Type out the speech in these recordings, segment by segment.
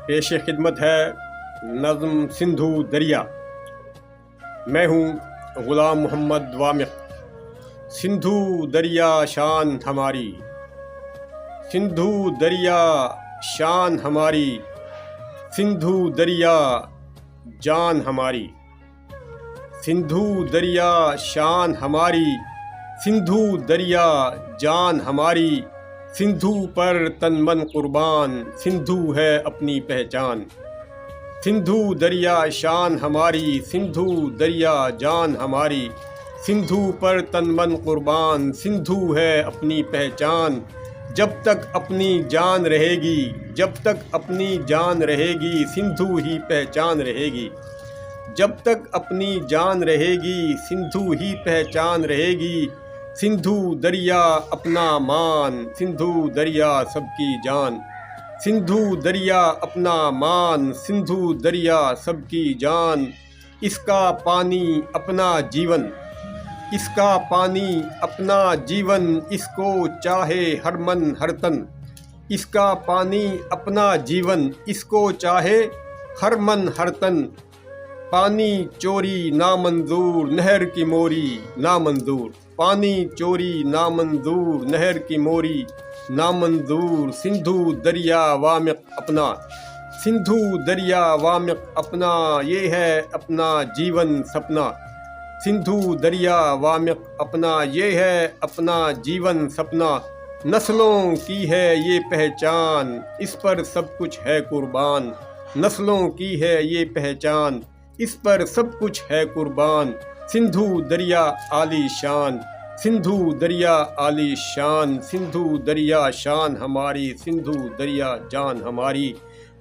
पेश खिदमत है नज़्म सिंधु दरिया। मैं हूँ ग़ुलाम मोहम्मद वामिक़। सिंधु दरिया शान हमारी, सिंधु दरिया शान हमारी, सिंधु दरिया जान हमारी। सिंधु दरिया शान हमारी, सिंधु दरिया जान हमारी। सिंधु पर तन मन कुर्बान, सिंधु है अपनी पहचान। सिंधु दरिया शान हमारी, सिंधु दरिया जान हमारी। सिंधु पर तन मन कुर्बान, सिंधु है अपनी पहचान। जब तक अपनी जान रहेगी, जब तक अपनी जान रहेगी, सिंधु ही पहचान रहेगी। जब तक अपनी जान रहेगी, सिंधु ही पहचान रहेगी। सिंधु दरिया अपना मान, सिंधु दरिया सबकी जान। सिंधु दरिया अपना मान, सिंधु दरिया सबकी जान। इसका पानी अपना जीवन, इसका पानी अपना जीवन, इसको चाहे हर मन हर तन। इसका पानी अपना जीवन, इसको चाहे हर मन हर तन। पानी चोरी नामंजूर, नहर की मोरी नामंजूर। पानी चोरी नामंजूर, नहर की मोरी नामंजूर। सिंधु दरिया वामिक़ अपना, सिंधु दरिया वामिक़ अपना, ये है अपना जीवन सपना। सिंधु दरिया वामिक़ अपना, ये है अपना जीवन सपना। नस्लों की है ये पहचान, इस पर सब कुछ है कुर्बान। नस्लों की है ये पहचान, इस पर सब कुछ है कुर्बान। सिंधु दरिया आली शान, सिंधु दरिया आली शान। सिंधु दरिया शान हमारी, सिंधु दरिया जान हमारी।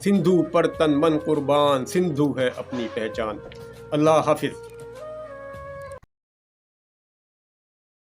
सिंधु पर तन मन कुर्बान, सिंधु है अपनी पहचान। अल्लाह हाफिज़।